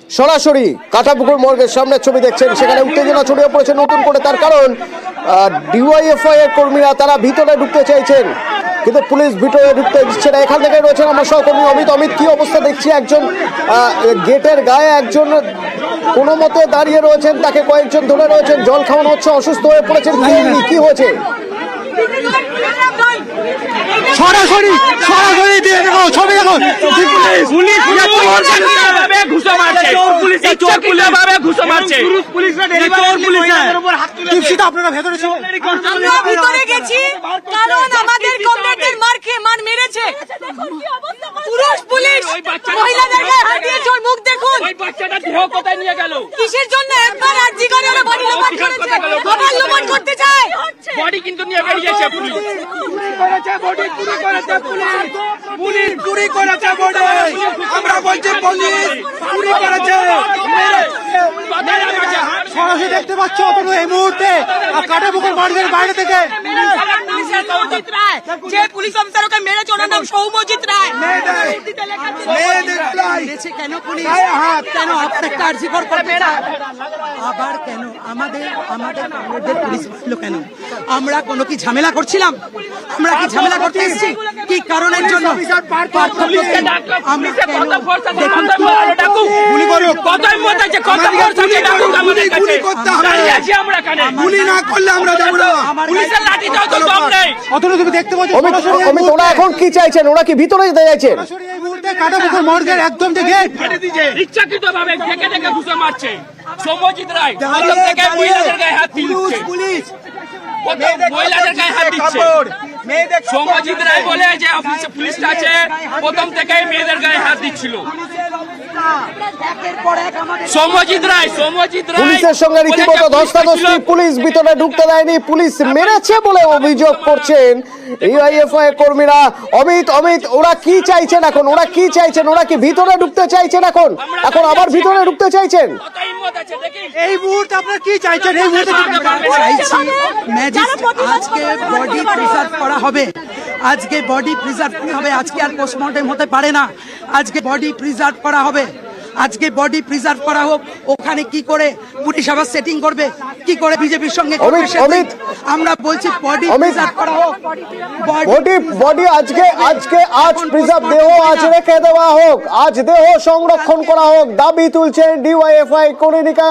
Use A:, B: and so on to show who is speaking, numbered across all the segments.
A: সরাসরি কাঁটাপুকুর মর্গের সামনে ছবি দেখছেন, সেখানে উত্তেজনা ছড়িয়ে পড়েছে নতুন করে। তার কারণ ডিওয়াইএফআই এর কর্মীরা তারা ভিতরে ঢুকতে চাইছেন, কিন্তু পুলিশ ভিতরে ঢুকতে দিচ্ছে না। এখান থেকে রয়েছেন আমার সহকর্মী অমিত। অমিত, কি অবস্থা দেখছি? একজন গেটের গায়ে একজন কোনো মতে দাঁড়িয়ে রয়েছেন, তাকে কয়েকজন ধরে রয়েছেন, জল খাওয়ানো হচ্ছে, অসুস্থ হয়ে পড়েছেন, কি হয়েছে?
B: সরাসরি সরাসরি দিয়ে দেখো, ছবি দেখো, পুলিশ ঘুষো মারছে, আপনারা ভেতরে ছিলেন?
C: আমরা ভিতরে গেছি কারণ আমাদের কমরেডদের মার মেরেছে পুরুষ পুলিশ। মহিলাদের গায়ে হাত দিয়েছে, ওর মুখ দেখুন।
D: ওই বাচ্চাটা দেহ কোথায় নিয়ে গেল?
C: কিসের জন্য? একবার আরজি করে ওরা বডি লোপাট করেছে, আবার লোপাট করতে চায়।
D: বডি কিন্তু নিয়ে বেরিয়েছে পুলিশ।
B: চুরি করেছে বডি, চুরি করেছে পুলিশ, পুলিশ চুরি করেছে বডি। আমরা বলছি পুলিশ চুরি করেছে। সরাসরি দেখতে পাচ্ছ অতনু এই মুহূর্তে কাঁটাপুকুর মর্গের বাইরে থেকে
C: সৌমজিৎ রায়, যে পুলিশ অফিসার ওকে মেরেছে ওনার নাম সৌমজিৎ রায়।
E: কেন পুলিশ কেন প্রত্যেকটা আরজি কর আবার কেন আমাদের পুলিশ ছিল কেন? আমরা কোনো কি ঝামেলা করছিলাম? আমরা কি ঝামেলা করতে এসেছি? কি কারণের জন্য?
A: ওরা এখন কি চাইছেন? ওরা কি ভিতরে যেতে চাইছেন?
B: এই মুহূর্তে কাঁটাপুকুর মর্গের একদম থেকে
D: ইচ্ছাকৃতভাবে ঢেকে ঢেকে ঘুষে মারছে সৌম্যজিৎ রায়। প্রথম থেকে মহিলাদের গায়ে হাত দিচ্ছে, মহিলাদের গায়ে হাত দিচ্ছে। সৌম্যজিৎ রায় বলে যে অফিসে পুলিশটা আছে, প্রথম থেকে মেয়েদের গায়ে হাত দিচ্ছিল।
A: পুলিশের সঙ্গে রীতিমতো ধস্তাধস্তি, পুলিশ ভিতরে ঢুকতে দেয়নি, পুলিশ মেরেছে বলে অভিযোগ করছেন ডিওয়াইএফআই কর্মীরা। অমিত, ওরা কি চাইছেন এখন? ওরা কি চাইছেন? ওরা কি ভিতরে ঢুকতে চাইছেন এখন আবার ভিতরে ঢুকতে চাইছেন?
B: এই মুহূর্তে আপনারা কি চাইছেন? এই মুহূর্তে
E: আজকে বডি প্রিজার্ভ করা হবে, আজকে বডি প্রিজার্ভ হবে, আজকে আর পোস্টমর্টেম হতে পারে না, আজকে বডি প্রিজার্ভ করা হবে, আজকে বডি প্রিজার্ভ করা হোক। ওখানে কি করে পুলিশ আবার সেটিং করবে? কি করে বিজেপির সঙ্গে? আমরা বলছি বডি প্রিজার্ভ করা হোক,
A: বডি আজ প্রিজার্ভ, দেহ আজ রেখে দেওয়া হোক, আজ দেহ সংরক্ষণ করা হোক, দাবি তুলছেন ডিওয়াইএফআই কর্মীরা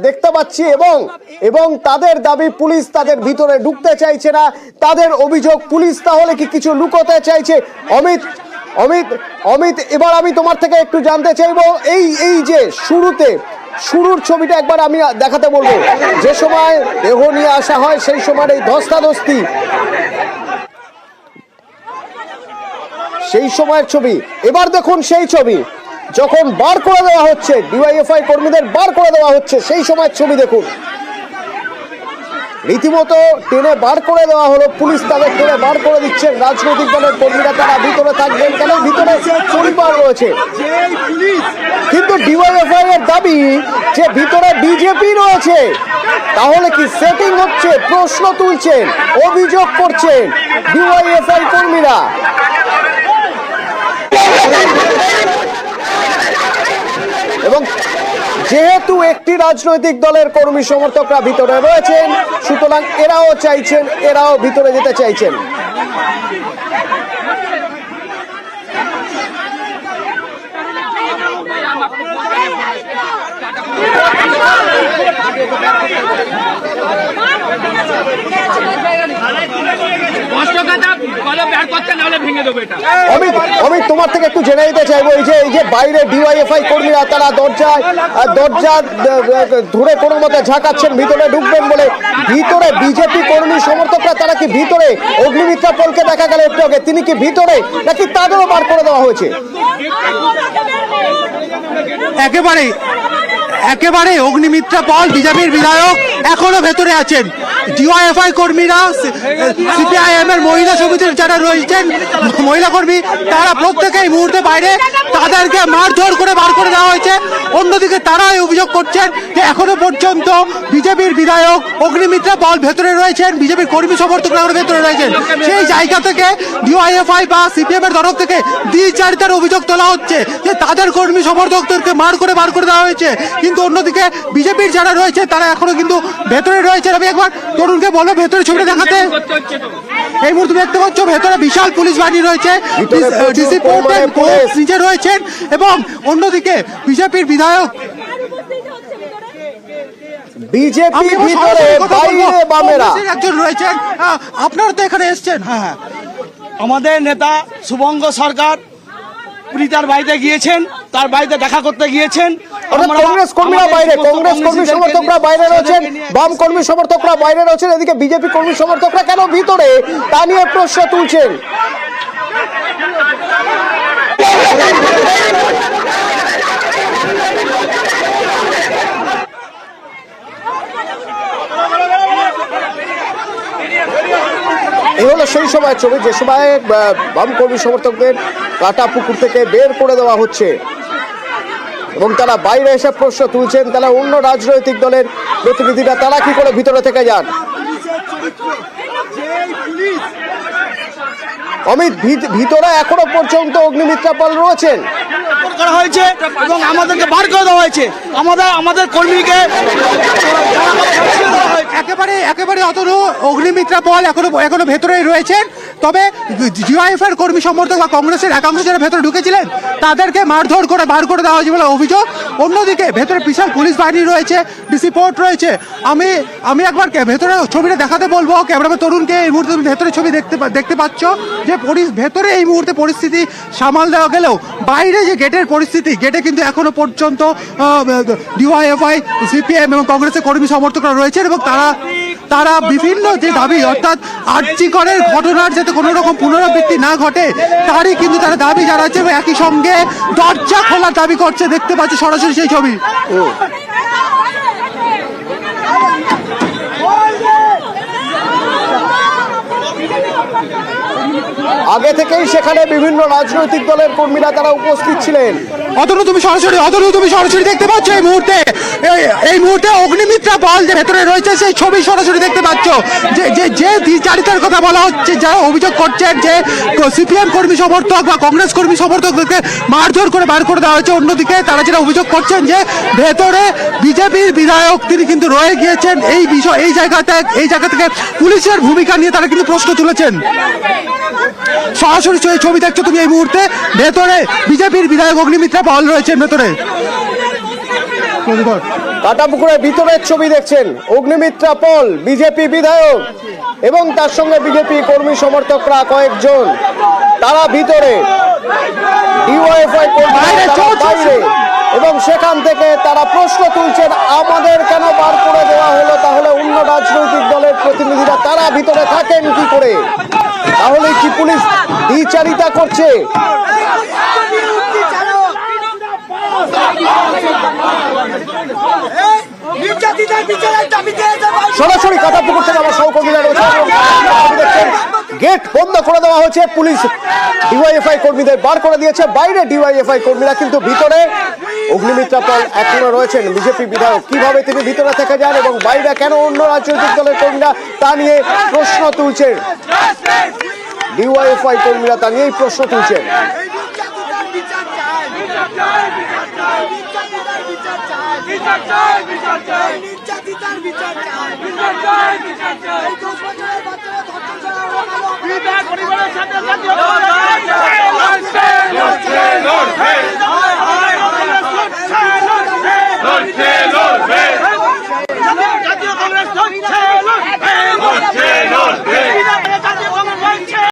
A: দেখতে পাচ্ছি। এবং তাদের দাবি পুলিশ তাদের ভিতরে ঢুকতে চাইছে না, তাদের অভিযোগ পুলিশ তাহলে কি কিছু লুকোতে চাইছে? অমিত, এবার আমি তোমার থেকে একটু জানতে চাইবো, এই যে শুরুর ছবিটা একবার আমি দেখাতে বলবো, যে সময় দেহ নিয়ে আসা হয় সেই সময় এই ধস্তাধস্তি, সেই সময়ের ছবি। এবার দেখুন সেই ছবি যখন বার করে দেওয়া হচ্ছে, ডিওয়াইএফআই কর্মীদের বার করে দেওয়া হচ্ছে, সেই সময়ের ছবি দেখুন। রীতিমতো টেনে বার করে দেওয়া হলো, পুলিশ তাদের টেনে বার করে দিচ্ছেন। রাজনৈতিক দলের কর্মীরা তারা ভিতরে থাকবেন, কেন ভিতরে পরিবার রয়েছে। কিন্তু ডিওয়াইএফআই এর দাবি যে ভিতরে বিজেপি রয়েছে, তাহলে কি সেটিং হচ্ছে? প্রশ্ন তুলছেন, অভিযোগ করছেন ডিওয়াইএফআই কর্মীরা। এবং যেহেতু একটি রাজনৈতিক দলের কর্মী সমর্থকরা ভিতরে রয়েছেন, সুতরাং এরাও ভিতরে যেতে চাইছেন। অমিত, তোমার থেকে একটু জেনে নিতে চাইবো, এই যে বাইরে ডিওয়াইএফআই কর্মীরা তারা দরজা ধরে কোনো মতে ঝাঁকাচ্ছেন ভিতরে ঢুকবেন বলে, ভিতরে বিজেপি কর্মী সমর্থকরা তারা কি ভিতরে? অগ্নিমিত্রা পোলকে দেখা গেল একটু আগে, তিনি কি ভিতরে নাকি তাদেরও বার করে দেওয়া হয়েছে?
F: একেবারে অগ্নিমিত্রা পল বিজেপির বিধায়ক এখনো ভেতরে আছেন। ডিওয়াইএফআই কর্মীরা, সিপিআইএম এর মহিলা সমিতির যারা রয়েছেন মহিলা কর্মী, তারা প্রত্যেকেই মুহূর্তে বাইরে, তাদেরকে মারধর করে বার করে দেওয়া হয়েছে। অন্যদিকে তারাই অভিযোগ করছেন যে এখনো পর্যন্ত বিজেপির বিধায়ক অগ্নিমিত্রা পল ভেতরে রয়েছেন, বিজেপির কর্মী সমর্থকরা ভেতরে রয়েছেন। সেই জায়গা থেকে ডিওয়াইএফআই বা সিপিএম এর তরফ থেকে দ্বিচারিতার অভিযোগ তোলা হচ্ছে যে তাদের কর্মী সমর্থকদেরকে বার করে দেওয়া হয়েছে। কিন্তু অন্যদিকে বিজেপির যারা রয়েছে তারা এখনো কিন্তু ভেতরে রয়েছে। আমি একবার তরুণকে বলো ভেতরে ছবিটা দেখাতে। এই মুহূর্তে দেখতে পাচ্ছ ভেতরে বিশাল পুলিশ বাহিনী রয়েছে, ডিসি নিজে রয়েছেন এবং অন্যদিকে বিজেপির বিধায়ক
A: বিজেপি ভিতরে বাইরে বামেরা
F: একজন রয়েছেন। আপনারা তো এখানে এসছেন। হ্যাঁ,
G: আমাদের নেতা শুভঙ্গ সরকার তার বাড়িতে গিয়েছেন, তার বাড়িতে দেখা করতে গিয়েছেন।
A: কংগ্রেস কর্মীরা বাইরে, কংগ্রেস কর্মী সমর্থকরা বাইরে রয়েছেন, বাম কর্মী সমর্থকরা বাইরে রয়েছেন, এদিকে বিজেপি কর্মী সমর্থকরা কেন ভিতরে তা নিয়ে প্রশ্ন তুলছেন। এই হলো সেই সময় ছবি যে সময় বাম কর্মী সমর্থকদের কাটা পুকুর থেকে বের করে দেওয়া হচ্ছে এবং তারা বাইরে এসে প্রশ্ন তুলছেন। তারা অন্য রাজনৈতিক দলের প্রতিনিধিরা তারা কি করে ভিতরে থেকে যান। অমিত, ভিতরে এখনো পর্যন্ত অগ্নিমিত্রা পাল রয়েছেন
G: করা হয়েছে এবং আমাদেরকে বার করে দেওয়া হয়েছে। আমাদের কর্মীকে
F: একেবারে অতনু অগ্নিমিত্রা পল এখনো ভেতরেই রয়েছেন। তবে ডিওয়াইএফআই এর কর্মী সমর্থক বা কংগ্রেসের একাংশ যারা ভেতরে ঢুকেছিলেন তাদেরকে মারধর করে বার করে দেওয়া হয়েছে বলে অভিযোগ। অন্যদিকে ভেতরে বিশাল পুলিশ বাহিনী রয়েছে, ডিসি পোর্ট রয়েছে। আমি একবার ভেতরে ছবিটা দেখাতে বলবো ক্যামেরাম্যান তরুণকে। এই মুহূর্তে ভেতরে ছবি দেখতে পাচ্ছ যে ভেতরে এই মুহূর্তে পরিস্থিতি সামাল দেওয়া গেলেও বাইরে যে গেটের পরিস্থিতি, গেটে কিন্তু এখনো পর্যন্ত ডিওয়াইএফআই, সিপিএম এবং কংগ্রেসের কর্মী সমর্থকরা রয়েছেন এবং তারা বিভিন্ন যে দাবি, অর্থাৎ আর্যিকরের ঘটনার যাতে কোনো রকম পুনরাবৃত্তি না ঘটে তারই কিন্তু তারা দাবি জানাচ্ছে এবং একই সঙ্গে দরজা খোলার দাবি করছে। দেখতে পাচ্ছি সরাসরি সেই ছবি।
A: আগে থেকেই সেখানে বিভিন্ন রাজনৈতিক দলের কর্মীরা তারা উপস্থিত ছিলেন।
F: অতনু তুমি সরাসরি দেখতে পাচ্ছ এই মুহূর্তে অগ্নিমিত্রা পল যে ভেতরে রয়েছে সেই ছবি সরাসরি দেখতে পাচ্ছ। যে দ্বিচারিতার কথা বলা হচ্ছে, যারা অভিযোগ করছেন যে সিপিএম কর্মী সমর্থক বা কংগ্রেস কর্মী সমর্থকদেরকে মারধর করে বার করে দেওয়া হয়েছে। অন্যদিকে তারা যেটা অভিযোগ করছেন যে ভেতরে বিজেপির বিধায়ক তিনি কিন্তু রয়ে গিয়েছেন। এই জায়গা থেকে পুলিশের ভূমিকা নিয়ে তারা কিন্তু প্রশ্ন তুলেছেন। সরাসরি ছবি দেখছো তুমি এই মুহূর্তে, ভেতরে বিজেপির বিধায়ক অগ্নিমিত্রা পল রয়েছেন ভেতরে।
A: কাটাপুকুরের ভিতরের ছবি দেখছেন, অগ্নিমিত্রা পল বিজেপি বিধায়ক এবং তার সঙ্গে বিজেপি কর্মী সমর্থকরা কয়েকজন, তারা ভিতরে, ডিওয়াইএফআই বাইরে এবং সেখান থেকে তারা প্রশ্ন তুলছেন আমাদের কেন বার করে দেওয়া হলো। তাহলে অন্য রাজনৈতিক দলের প্রতিনিধিরা তারা ভিতরে থাকেন কি করে? তাহলে কি পুলিশ দ্বিচারিতা করছে? সরাসরি কাটাপুকুর থেকে আমার সহকর্মীরা রয়েছে। গেট বন্ধ করে দেওয়া হয়েছে, পুলিশ ডিওয়াইএফআই কর্মীদের বার করে দিয়েছে। বাইরে ডিওয়াইএফআই কর্মীরা, কিন্তু ভিতরে অগ্নিমিত্রা পল এখনো রয়েছেন বিজেপি বিধায়ক। কিভাবে তিনি ভিতরে থেকে যান এবং বাইরে কেন অন্য রাজনৈতিক দলের কর্মীরা তা নিয়ে প্রশ্ন তুলছেন। ডিওয়াইএফআই কর্মীরা তা নিয়েই প্রশ্ন তুলছেন।
B: জাতীয় কংগ্রেস